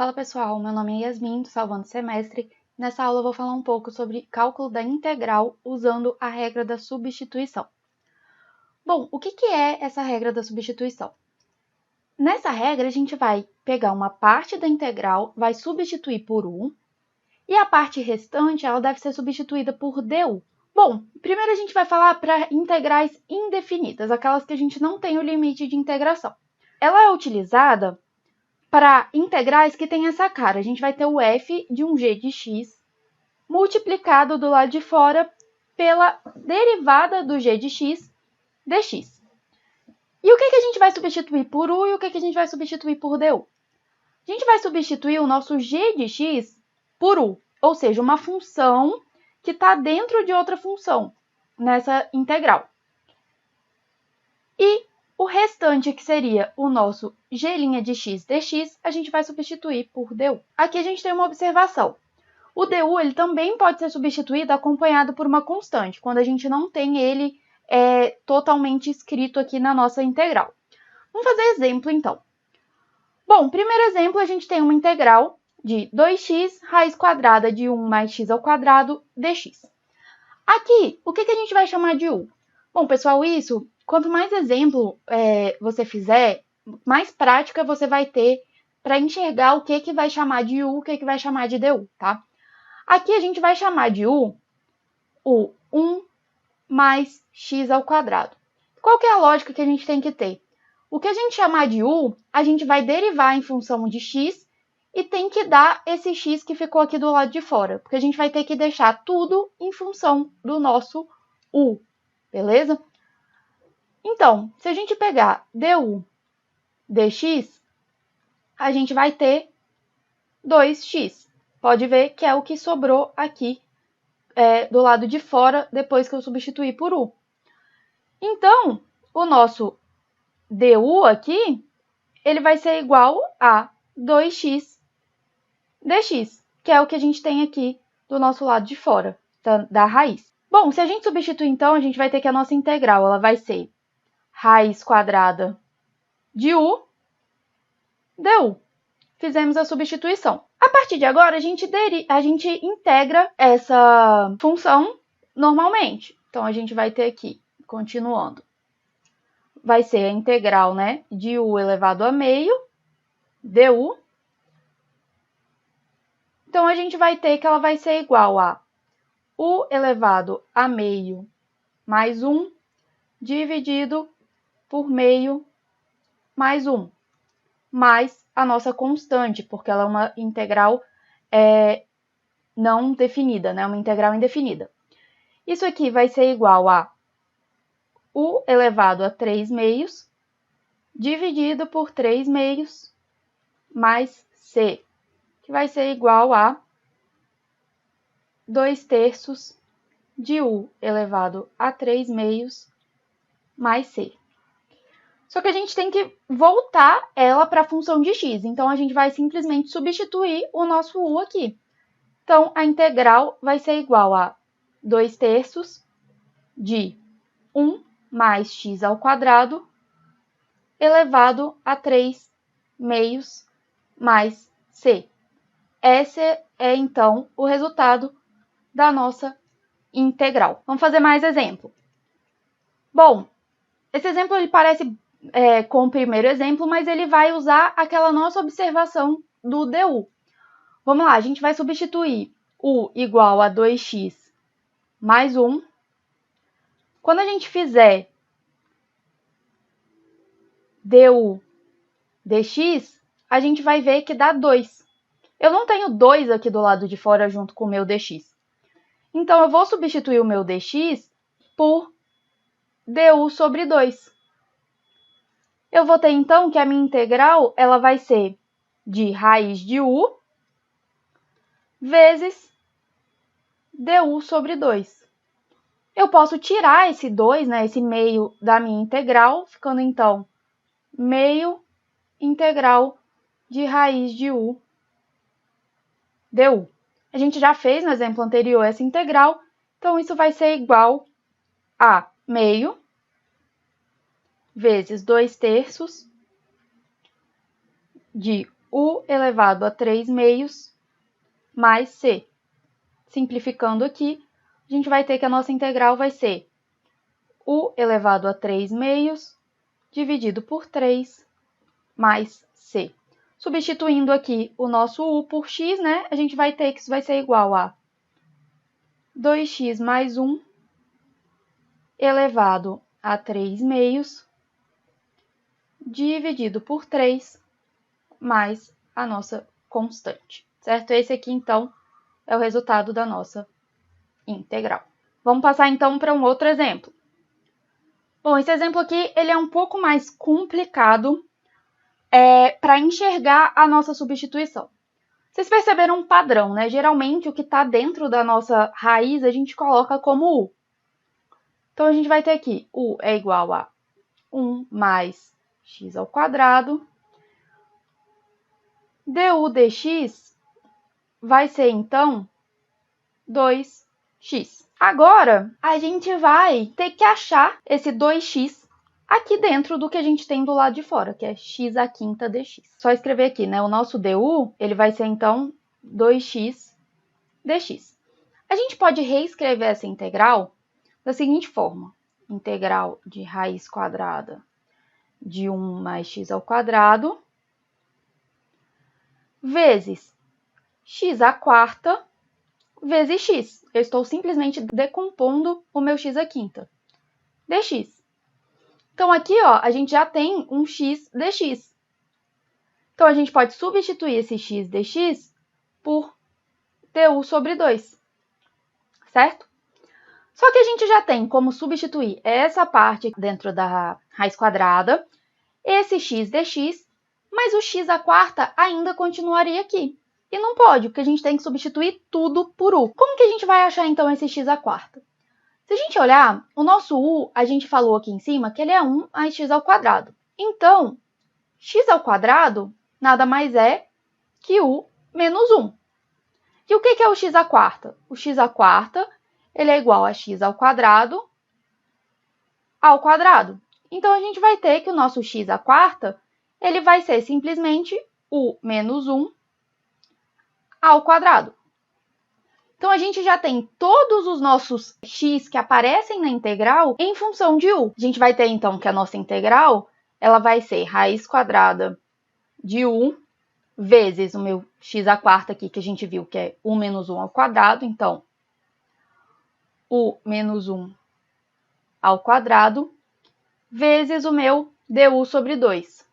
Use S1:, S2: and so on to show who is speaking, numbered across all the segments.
S1: Fala pessoal, meu nome é Yasmin, do Salvando Semestre. Nessa aula eu vou falar um pouco sobre cálculo da integral usando a regra da substituição. Bom, o que é essa regra da substituição? Nessa regra a gente vai pegar uma parte da integral, vai substituir por u, e a parte restante ela deve ser substituída por du. Bom, primeiro a gente vai falar para integrais indefinidas, aquelas que a gente não tem o limite de integração. Ela é utilizada para integrais que tem essa cara. A gente vai ter o f de um g de x multiplicado do lado de fora pela derivada do g de x dx. E o que a gente vai substituir por u e o que a gente vai substituir por du? A gente vai substituir o nosso g de x por u, ou seja, uma função que está dentro de outra função nessa integral. E o restante, que seria o nosso g' de x dx, a gente vai substituir por du. Aqui a gente tem uma observação. O du ele também pode ser substituído acompanhado por uma constante, quando a gente não tem ele totalmente escrito aqui na nossa integral. Vamos fazer exemplo, então. Bom, primeiro exemplo, a gente tem uma integral de 2x raiz quadrada de 1 mais x ao quadrado dx. Aqui, o que a gente vai chamar de u? Bom, pessoal, quanto mais exemplo você fizer, mais prática você vai ter para enxergar o que vai chamar de u, o que vai chamar de du, tá? Aqui a gente vai chamar de u o 1 mais x ao quadrado. Qual que é a lógica que a gente tem que ter? O que a gente chamar de u, a gente vai derivar em função de x e tem que dar esse x que ficou aqui do lado de fora, porque a gente vai ter que deixar tudo em função do nosso u, beleza? Então, se a gente pegar du dx, a gente vai ter 2x. Pode ver que é o que sobrou aqui do lado de fora, depois que eu substituir por u. Então, o nosso du aqui, ele vai ser igual a 2x dx, que é o que a gente tem aqui do nosso lado de fora, da raiz. Bom, se a gente substituir, então, a gente vai ter que a nossa integral ela vai ser raiz quadrada de u du. Fizemos a substituição. A partir de agora, a gente integra essa função normalmente. Então, a gente vai ter aqui, continuando, vai ser a integral, né, de u elevado a meio du. Então, a gente vai ter que ela vai ser igual a u elevado a meio mais 1 dividido por meio mais 1, mais a nossa constante, porque ela é uma integral não definida, né? Uma integral indefinida. Isso aqui vai ser igual a u elevado a 3 meios dividido por 3 meios mais c, que vai ser igual a 2 terços de u elevado a 3 meios mais c. Só que a gente tem que voltar ela para a função de x. Então, a gente vai simplesmente substituir o nosso u aqui. Então, a integral vai ser igual a 2 terços de 1 mais x ao quadrado elevado a 3 meios mais c. Esse é, então, o resultado da nossa integral. Vamos fazer mais exemplo. Bom, esse exemplo ele parece com o primeiro exemplo, mas ele vai usar aquela nossa observação do du. Vamos lá, a gente vai substituir u igual a 2x mais 1. Quando a gente fizer du dx, a gente vai ver que dá 2. Eu não tenho 2 aqui do lado de fora junto com o meu dx. Então, eu vou substituir o meu dx por du sobre 2. Eu vou ter, então, que a minha integral ela vai ser de raiz de u vezes du sobre 2. Eu posso tirar esse 2, né, esse meio da minha integral, ficando, então, meio integral de raiz de u du. A gente já fez no exemplo anterior essa integral, então isso vai ser igual a meio vezes 2 terços de u elevado a 3 meios mais c. Simplificando aqui, a gente vai ter que a nossa integral vai ser u elevado a 3 meios dividido por 3 mais c. Substituindo aqui o nosso u por x, né? A gente vai ter que isso vai ser igual a 2x mais 1 elevado a 3 meios dividido por 3 mais a nossa constante, certo? Esse aqui, então, é o resultado da nossa integral. Vamos passar, então, para um outro exemplo. Bom, esse exemplo aqui ele é um pouco mais complicado para enxergar a nossa substituição. Vocês perceberam um padrão, né? Geralmente, o que está dentro da nossa raiz, a gente coloca como u. Então, a gente vai ter aqui, u é igual a 1 mais x ao quadrado. Du dx vai ser, então, 2x. Agora, a gente vai ter que achar esse 2x aqui dentro do que a gente tem do lado de fora, que é x à quinta dx. Só escrever aqui, né? O nosso du, ele vai ser, então, 2x dx. A gente pode reescrever essa integral da seguinte forma. Integral de raiz quadrada de 1 mais x ao quadrado vezes x à quarta vezes x. Eu estou simplesmente decompondo o meu x à quinta. dx. Então, aqui, ó, a gente já tem um x dx. Então, a gente pode substituir esse x dx por du sobre 2, certo? Só que a gente já tem como substituir essa parte dentro da raiz quadrada, esse x dx, mas o x à quarta ainda continuaria aqui. E não pode, porque a gente tem que substituir tudo por u. Como que a gente vai achar, então, esse x à quarta? Se a gente olhar, o nosso u, a gente falou aqui em cima que ele é 1 mais x ao quadrado. Então, x ao quadrado nada mais é que u menos 1. E o que é o x à quarta? O x à quarta ele é igual a x ao quadrado. Então, a gente vai ter que o nosso x à quarta ele vai ser simplesmente u menos 1 ao quadrado. Então, a gente já tem todos os nossos x que aparecem na integral em função de u. A gente vai ter, então, que a nossa integral ela vai ser raiz quadrada de u vezes o meu x à quarta aqui, que a gente viu que é u menos 1 ao quadrado. Então, u menos 1 ao quadrado vezes o meu du sobre 2.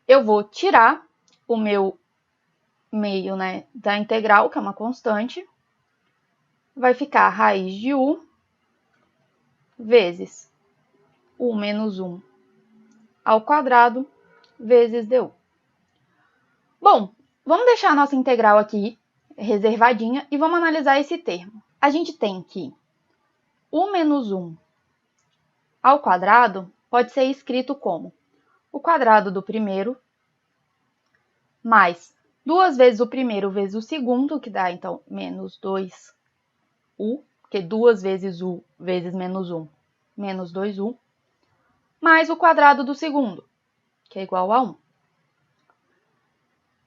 S1: Eu vou tirar o meu meio, né, da integral, que é uma constante. Vai ficar raiz de u vezes u menos 1 ao quadrado vezes du. Bom, vamos deixar a nossa integral aqui reservadinha e vamos analisar esse termo. A gente tem que u menos 1 ao quadrado pode ser escrito como o quadrado do primeiro mais 2 vezes o primeiro vezes o segundo, que dá, então, menos 2u, porque 2 vezes u vezes menos 1, menos 2u, mais o quadrado do segundo, que é igual a 1.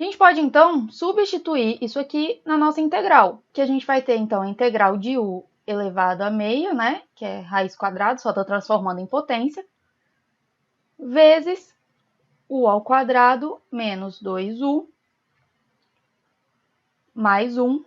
S1: A gente pode, então, substituir isso aqui na nossa integral, que a gente vai ter, então, a integral de u elevado a meio, né, que é raiz quadrada, só estou transformando em potência, vezes u ao quadrado menos 2u mais 1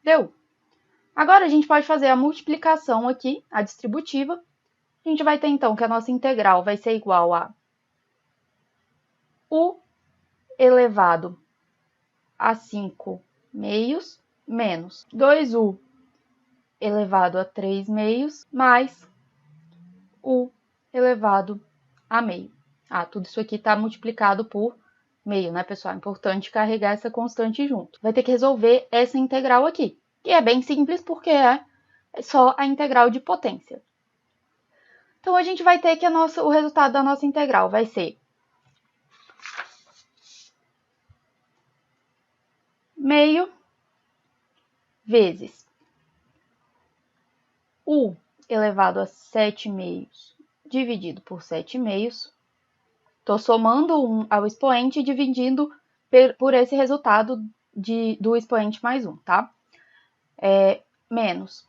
S1: du. Agora, a gente pode fazer a multiplicação aqui, a distributiva. A gente vai ter, então, que a nossa integral vai ser igual a u elevado a 5 meios menos 2u elevado a 3 meios mais u elevado a meio. Tudo isso aqui está multiplicado por meio, né, pessoal? É importante carregar essa constante junto. Vai ter que resolver essa integral aqui, que é bem simples porque é só a integral de potência. Então, a gente vai ter que o resultado da nossa integral vai ser meio vezes u elevado a 7 meios dividido por 7 meios Estou somando 1 ao expoente e dividindo por esse resultado do expoente mais 1, tá? Menos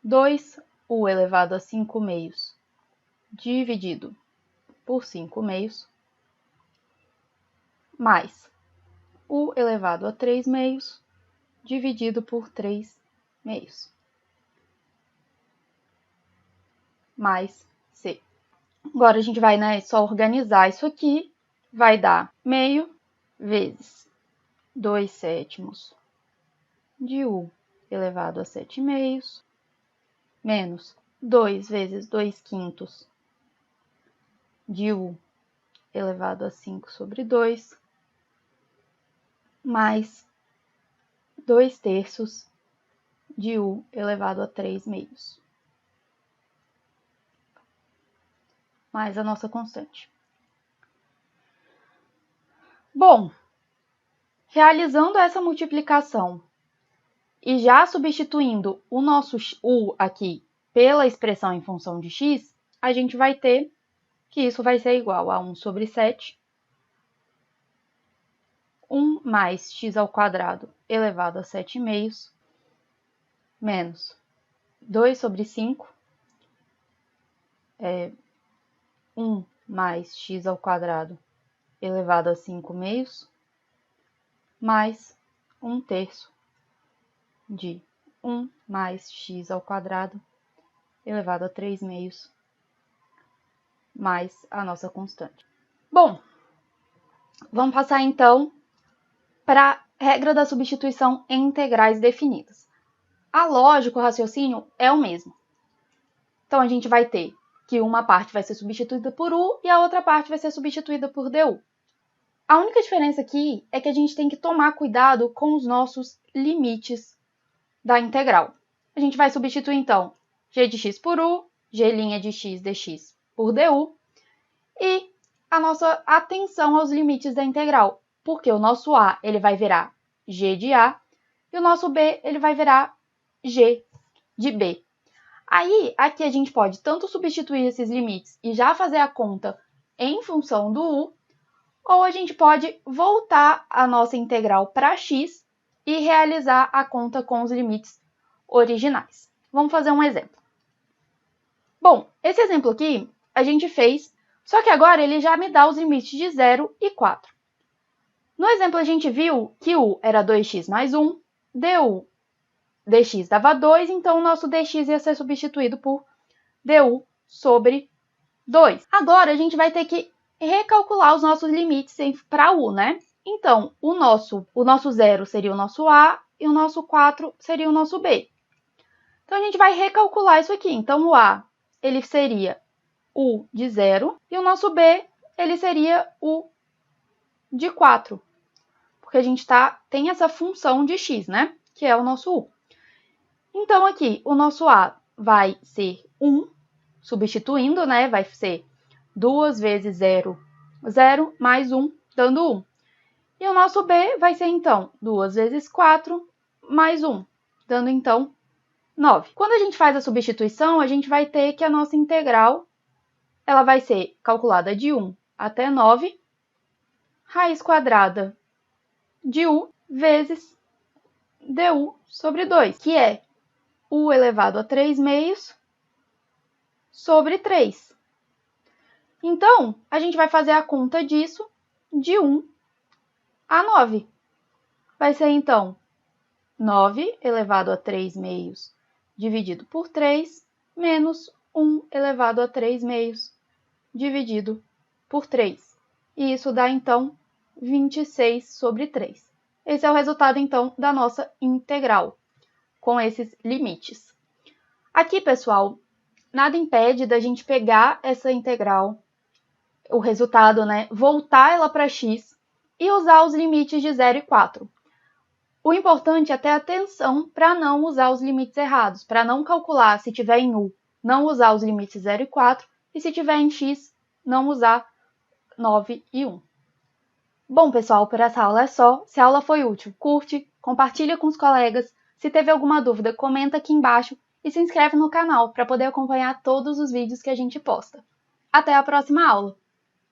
S1: 2u elevado a 5 meios dividido por 5 meios, mais u elevado a 3 meios dividido por 3 meios, mais c. Agora a gente vai, só organizar isso aqui, vai dar meio vezes 2/7 de u elevado a 7 meios, menos 2 vezes 2/5 de u elevado a 5 sobre 2, mais 2/3 de u elevado a 3 meios, mais a nossa constante. Bom, realizando essa multiplicação e já substituindo o nosso u aqui pela expressão em função de x, a gente vai ter que isso vai ser igual a 1 sobre 7, 1 mais x ao quadrado elevado a 7 meios, menos 2 sobre 5, 1 mais x ao quadrado elevado a 5 meios, mais 1/3 de 1 mais x ao quadrado elevado a 3 meios, mais a nossa constante. Bom, vamos passar então para a regra da substituição em integrais definidas. A lógica, o raciocínio é o mesmo. Então, a gente vai ter que uma parte vai ser substituída por u e a outra parte vai ser substituída por du. A única diferença aqui é que a gente tem que tomar cuidado com os nossos limites da integral. A gente vai substituir, então, g de x por u, g' de x dx por du, e a nossa atenção aos limites da integral, porque o nosso a ele vai virar g de a e o nosso b ele vai virar g de b. Aí, aqui a gente pode tanto substituir esses limites e já fazer a conta em função do u, ou a gente pode voltar a nossa integral para x e realizar a conta com os limites originais. Vamos fazer um exemplo. Bom, esse exemplo aqui a gente fez, só que agora ele já me dá os limites de 0 e 4. No exemplo a gente viu que u era 2x mais 1, du dx dava 2, então o nosso dx ia ser substituído por du sobre 2. Agora a gente vai ter que recalcular os nossos limites para u, né? Então, o nosso 0 seria o nosso a e o nosso 4 seria o nosso b. Então, a gente vai recalcular isso aqui. Então, o a ele seria u de 0 e o nosso b ele seria u de 4. Porque a gente tem essa função de x, né? Que é o nosso u. Então, aqui, o nosso a vai ser 1, substituindo, né? Vai ser 2 vezes 0, 0, mais 1, dando 1. E o nosso b vai ser, então, 2 vezes 4, mais 1, dando, então, 9. Quando a gente faz a substituição, a gente vai ter que a nossa integral ela vai ser calculada de 1 até 9, raiz quadrada de u vezes du sobre 2, que é u elevado a 3 meios sobre 3. Então, a gente vai fazer a conta disso de 1 a 9. Vai ser, então, 9 elevado a 3 meios dividido por 3, menos 1 elevado a 3 meios dividido por 3. E isso dá, então, 26 sobre 3. Esse é o resultado, então, da nossa integral, com esses limites. Aqui, pessoal, nada impede da gente pegar essa integral, o resultado, né, voltar ela para x e usar os limites de 0 e 4. O importante é ter atenção para não usar os limites errados, para não calcular se tiver em u, não usar os limites 0 e 4, e se tiver em x, não usar 9 e 1. Bom, pessoal, por essa aula é só. Se a aula foi útil, curte, compartilha com os colegas. Se teve alguma dúvida, comenta aqui embaixo e se inscreve no canal para poder acompanhar todos os vídeos que a gente posta. Até a próxima aula!